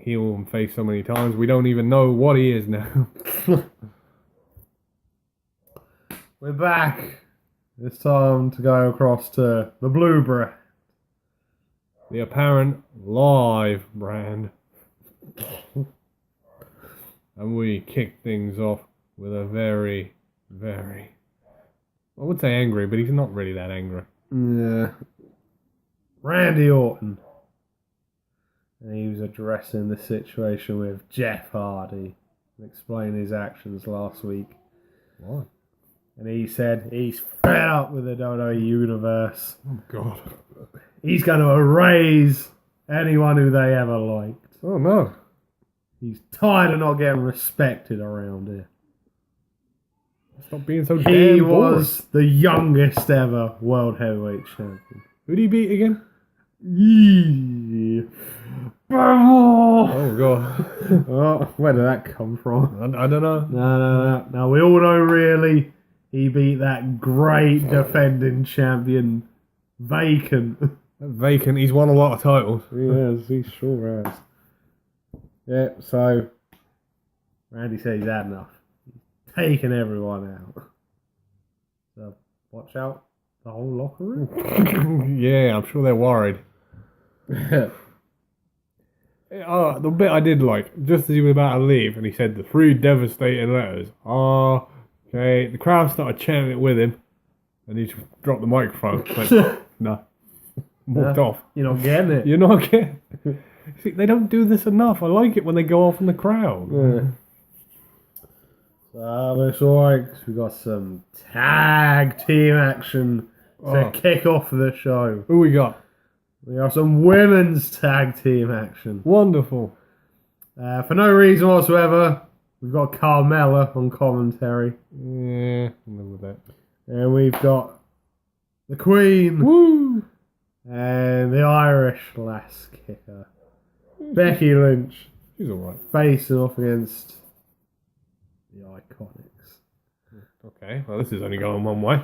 heel and face so many times, we don't even know what he is now. We're back. It's time to go across to the Blue Brand. The apparent live brand. And we kick things off with a very, very... I would say angry, but he's not really that angry. Yeah. Randy Orton. And he was addressing the situation with Jeff Hardy. Explaining his actions last week. What? And he said he's fed up with the WWE Universe. Oh, God. He's going to erase anyone who they ever liked. Oh, no. He's tired of not getting respected around here. Stop being so damn He boring. was the youngest ever World Heavyweight Champion. Who'd he beat again? Yeah. Oh, God. Oh, where did that come from? I don't know. No, we all know really he beat that great defending champion, Vacant. Vacant, he's won a lot of titles. Yes, he sure has. Yeah, so Randy said he's had enough. He's taking everyone out. So watch out, the whole locker room. Yeah, I'm sure they're worried. The bit I did like, just as he was about to leave, and he said the three devastating letters. Okay. The crowd started chanting it with him, and he just dropped the microphone. Like, no. Walked off. You're not getting it. You're not getting it. See, they don't do this enough. I like it when they go off in the crowd. Yeah. So it's alright, we got some tag team action to kick off the show. Who we got? We got some women's tag team action. Wonderful. For no reason whatsoever, we've got Carmella on commentary. Yeah, I'm with that. And we've got the Queen. Woo! And the Irish lass kicker. Becky Lynch. She's alright. Facing off against the Iconics. Okay, well this is only going one way.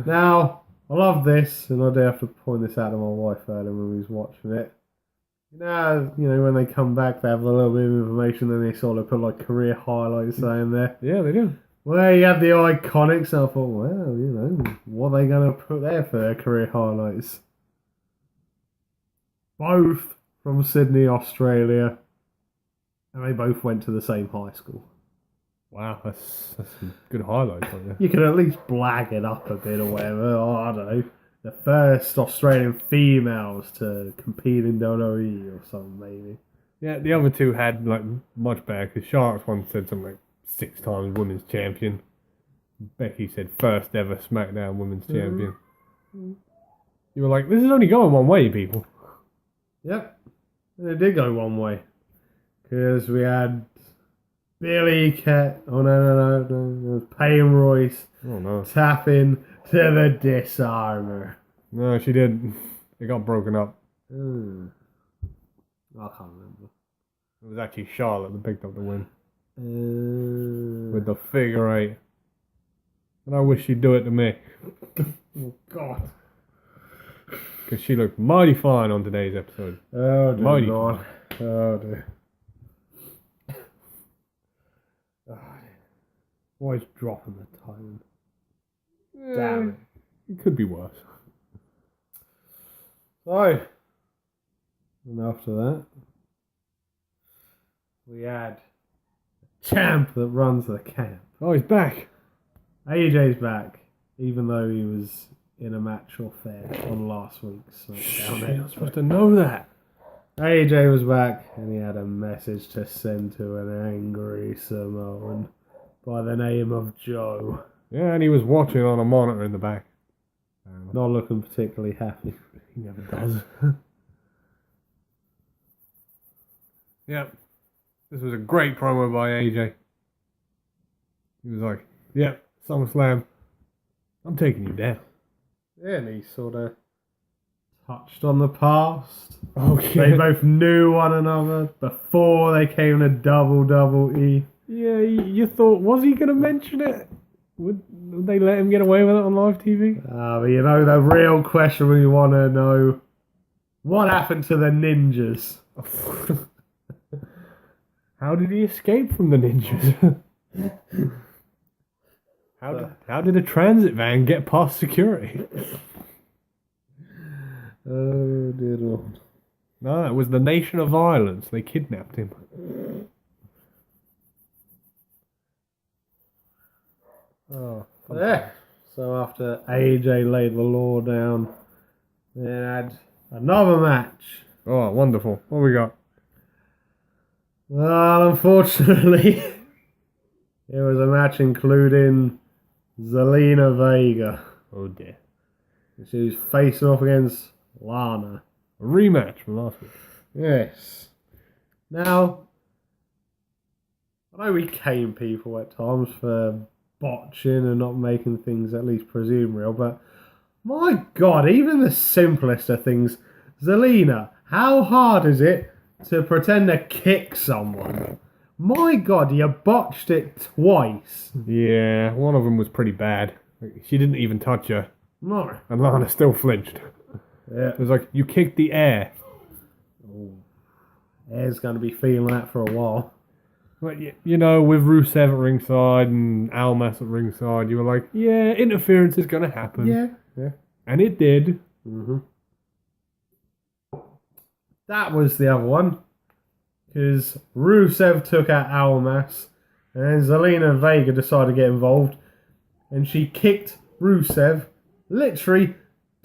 Now, I love this, and I do have to point this out to my wife earlier when we was watching it. You know, when they come back, they have a little bit of information, then they sort of put like career highlights saying there. Yeah, they do. Well, you have the Iconics, and I thought, well, what are they going to put there for their career highlights? Both from Sydney, Australia, and they both went to the same high school. Wow, that's some good highlights on there. You could at least blag it up a bit or whatever. Oh, I don't know. The first Australian females to compete in WWE or something, maybe. Yeah, the other two had like much better, because Charlotte's one said something like 6 times women's champion. Becky said first ever Smackdown women's champion. You were like, this is only going one way, people. Yep. And it did go one way. Because we had Billy Cat. Oh, no. It was Payne Royce. Oh, no. Tapping to the disarmer. No, she didn't. It got broken up. I can't remember. It was actually Charlotte that picked up the win. With the figure 8. And I wish she'd do it to me. Oh, God. Because she looked mighty fine on today's episode. Oh, dear Mighty Lord. Oh, dear. Always dropping the tone. Damn it. It could be worse. So, and after that, we had a champ that runs the camp. Oh, he's back. AJ's back, even though he was in a match or fair on last week's SmackDown. You're not supposed to know that. AJ was back, and he had a message to send to an angry Samoan by the name of Joe. Yeah, and he was watching on a monitor in the back. Not looking particularly happy. He never does. Yeah. This was a great promo by AJ. He was like, yeah, SummerSlam, I'm taking you down. Yeah, and he sort of touched on the past. Okay. They both knew one another before they came to WWE. Yeah, you thought, was he going to mention it? Would they let him get away with it on live TV? But the real question we want to know, what happened to the ninjas? How did he escape from the ninjas? How did a transit van get past security? Oh dear Lord. No, it was the Nation of Violence. They kidnapped him. Oh, Yeah. So after AJ laid the law down, they had another match. oh, wonderful. What we got? Well, unfortunately, it was a match including Zelina Vega. Oh dear. She was facing off against Lana. A rematch from last week. Yes. Now, I know we cane people at times for botching and not making things at least presume real, but my God, even the simplest of things, Zelina, how hard is it to pretend to kick someone? My God, you botched it twice. Yeah, one of them was pretty bad. She didn't even touch her, No. and Lana still flinched. Yeah. It was like, you kicked the air. Oh. Air's going to be feeling that for a while. Like, you know, with Rusev at ringside and Almas at ringside, you were like, yeah, interference is going to happen. Yeah. And it did. Mm-hmm. That was the other one. Because Rusev took out Almas, and then Zelina Vega decided to get involved, and she kicked Rusev literally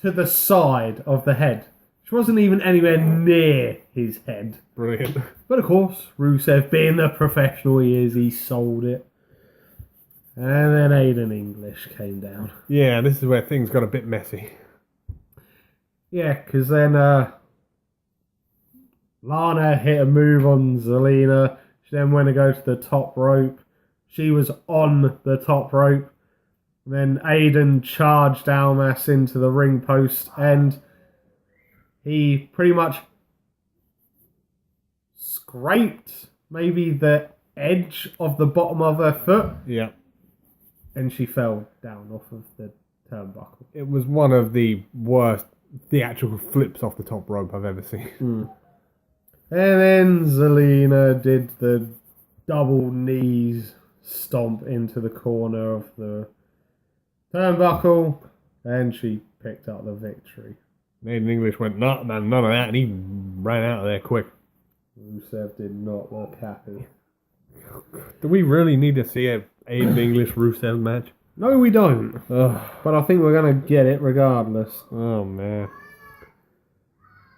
to the side of the head. She wasn't even anywhere near his head. Brilliant. But of course, Rusev, being the professional he is, he sold it. And then Aiden English came down. Yeah, this is where things got a bit messy. Yeah, because then Lana hit a move on Zelina. She then went to go to the top rope. She was on the top rope. And then Aiden charged Almas into the ring post, and he pretty much scraped maybe the edge of the bottom of her foot, Yeah. and she fell down off of the turnbuckle. It was one of the worst theatrical flips off the top rope I've ever seen. And then Zelina did the double knees stomp into the corner of the turnbuckle, and she picked up the victory. Aiden English went, nah, man, none of that, and he ran out of there quick. Rusev did not look happy. Do we really need to see a Aiden English Rusev match? No, we don't. Ugh. But I think we're going to get it regardless. Oh, man.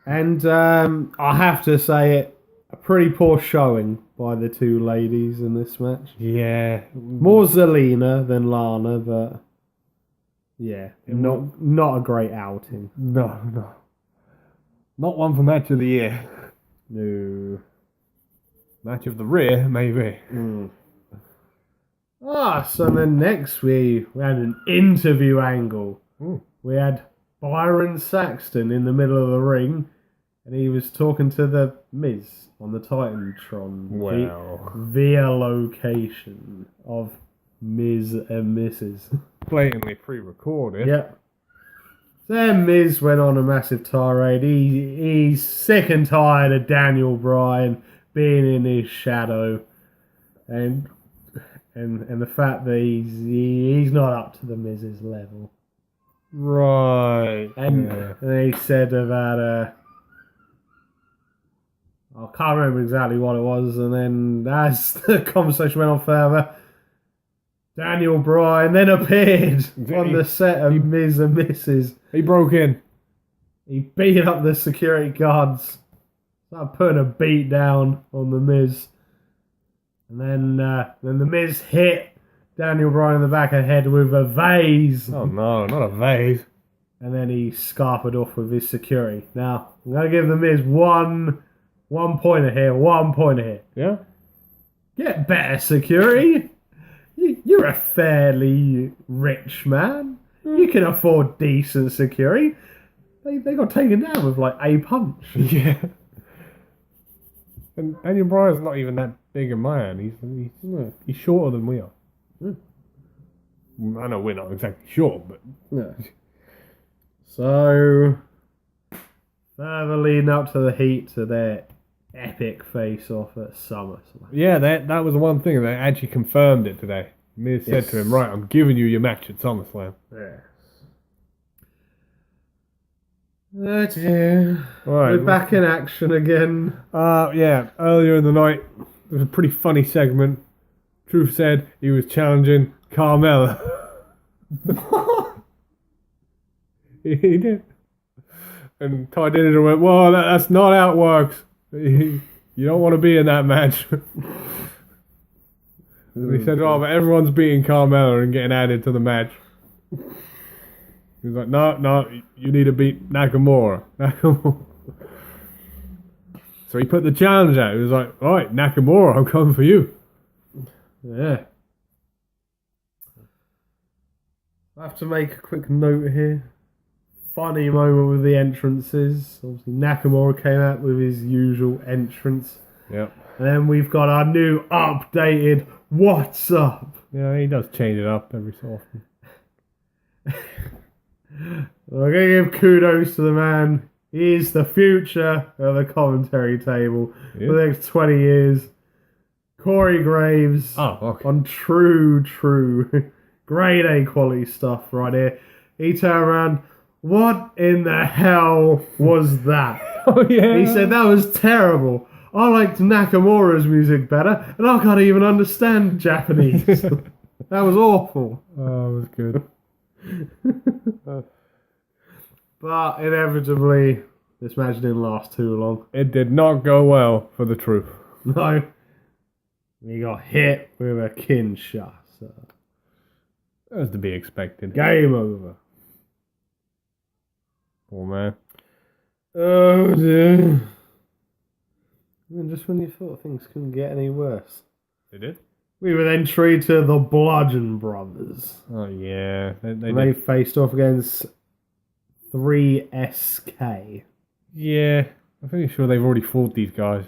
And I have to say it, a pretty poor showing by the two ladies in this match. Yeah. More Zelina than Lana, but yeah, not a great outing. No. Not one for match of the year. No. Match of the rear, maybe. So then next we had an interview angle. We had Byron Saxton in the middle of the ring, and he was talking to the Miz on the Titantron. Wow. Via location of Miz and Mrs. Blatantly pre-recorded. Yep. Then Miz went on a massive tirade. He's sick and tired of Daniel Bryan being in his shadow, and the fact that he's not up to the Miz's level. Right. And he said about I can't remember exactly what it was. And then as the conversation went on further, Daniel Bryan then appeared on the set of Miz and Mrs. He broke in. He beat up the security guards. Started putting a beat down on the Miz. And then the Miz hit Daniel Bryan in the back of the head with a vase. Oh no, not a vase. And then he scarpered off with his security. Now, I'm going to give the Miz one pointer here. Yeah? Get better security. You're a fairly rich man. You can afford decent security. They got taken down with like a punch. Yeah. And Daniel Bryan's not even that big a man. He's shorter than we are. I know we're not exactly short, but... Yeah. So, further leading up to the heat to their epic face-off at SummerSlam. Yeah, that was the one thing. They actually confirmed it today. Miz said to him, right, I'm giving you your match at SummerSlam. Yes. Oh dear. Right, We're back in action again. Yeah, earlier in the night, there was a pretty funny segment. Truth said he was challenging Carmella. He did. And Ty Dillinger went, well, that's not how it works. You don't want to be in that match. And he said, oh, but everyone's beating Carmella and getting added to the match. He was like, no, you need to beat Nakamura. So he put the challenge out. He was like, all right, Nakamura, I'm coming for you. Yeah. I have to make a quick note here. Funny moment with the entrances. Obviously, Nakamura came out with his usual entrance. Yep. And then we've got our new updated What's Up? Yeah, he does change it up every so often. We're going to give kudos to the man. He is the future of the commentary table for the next 20 years. Corey Graves on true grade A quality stuff right here. He turned around. What in the hell was that? Oh, yeah. He said that was terrible. I liked Nakamura's music better, and I can't even understand Japanese. That was awful. Oh, it was good. But inevitably, this match didn't last too long. It did not go well for the Truth. No. We got hit with a Kinshasa. That was to be expected. Game over. Poor man. Oh dear. And just when you thought things couldn't get any worse. They did? We were then treated to the Bludgeon Brothers. Oh, yeah. They faced off against 3SK. Yeah. I'm pretty sure they've already fought these guys.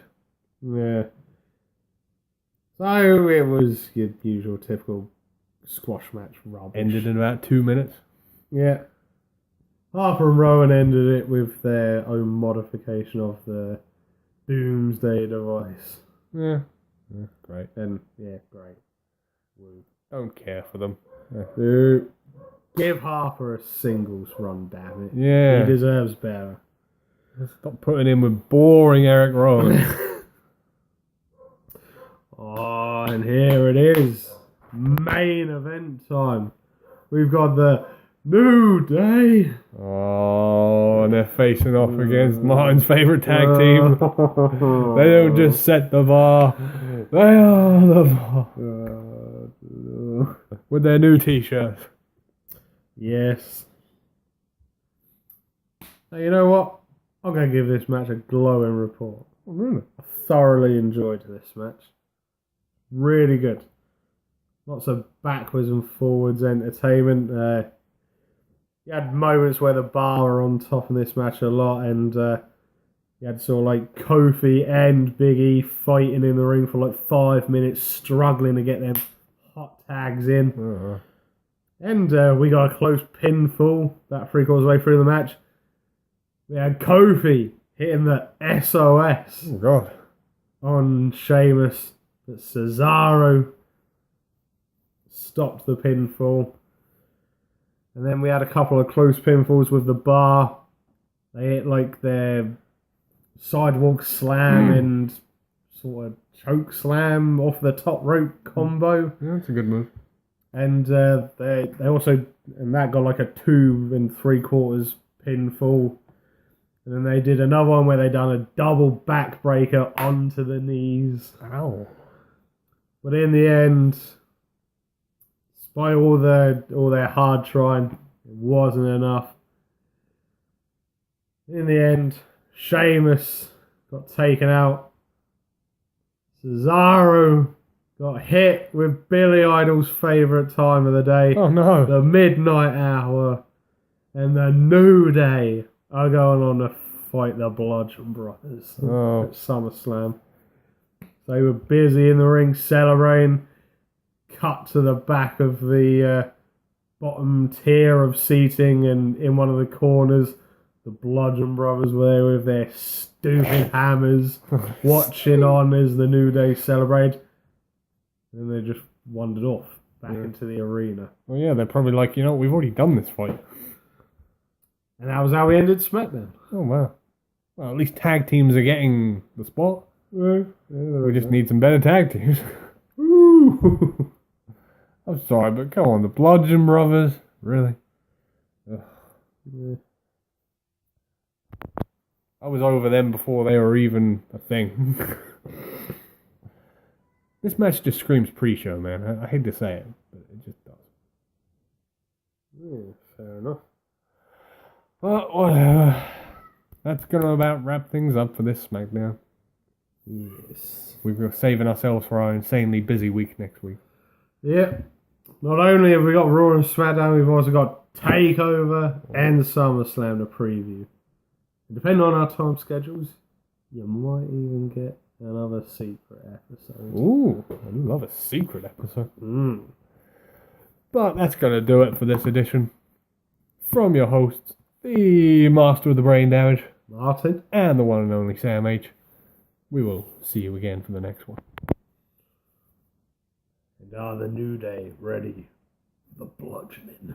Yeah. So it was your usual typical squash match rubbish. Ended in about 2 minutes. Yeah. Harper and Rowan ended it with their own modification of the Doomsday device. Yeah. Great. And, yeah, great. Woo. Don't care for them. Dude, give Harper a singles run, damn it. Yeah. He deserves better. Stop putting him with boring Eric Rowan. Oh, and here it is. Main event time. We've got the New Day. Oh, and they're facing off against Martin's favourite tag team. They don't just set the bar, they are the bar. With their new t-shirts. Yes. Now, you know what? I'm going to give this match a glowing report. Oh, really? I thoroughly enjoyed this match. Really good. Lots of backwards and forwards entertainment. You had moments where the bar were on top in this match a lot, and you had sort of like Kofi and Big E fighting in the ring for like 5 minutes, struggling to get their hot tags in. Uh-huh. And we got a close pinfall that 3/4 way through the match. We had Kofi hitting the SOS Oh, God. on Sheamus, but Cesaro stopped the pinfall. And then we had a couple of close pinfalls with the bar. They hit like their sidewalk slam and sort of choke slam off the top rope combo. Yeah, that's a good move. And they also, and that got like a 2 3/4 pinfall. And then they did another one where they done a double backbreaker onto the knees. Ow. But in the end, despite all their hard trying, it wasn't enough. In the end, Sheamus got taken out. Cesaro got hit with Billy Idol's favourite time of the day. Oh, no. The midnight hour. And the New Day are going on to fight the Bludgeon Brothers at SummerSlam. They were busy in the ring celebrating. Cut to the back of the bottom tier of seating, and in one of the corners, The Bludgeon Brothers were there with their stupid hammers, watching on as the New Day celebrated. And they just wandered off back into the arena. Well, yeah, they're probably like, we've already done this fight. And that was how we ended Smackdown. Oh, wow. Well, at least tag teams are getting the spot. Yeah, We just need some better tag teams. Woo! I'm sorry, but come on, the Bludgeon Brothers? Really? Ugh. Yeah. I was over them before they were even a thing. This match just screams pre-show, man. I hate to say it, but it just does. Yeah, fair enough. Well, whatever. That's going to about wrap things up for this SmackDown. Yes. We're saving ourselves for our insanely busy week next week. Yep. Not only have we got Raw and SmackDown, we've also got TakeOver and SummerSlam to preview. Depending on our time schedules, you might even get another secret episode. Ooh, I love a secret episode. But that's going to do it for this edition. From your hosts, the Master of the Brain Damage, Martin. and the one and only Sam H. We will see you again for the next one. And are the New Day ready for the bludgeoning?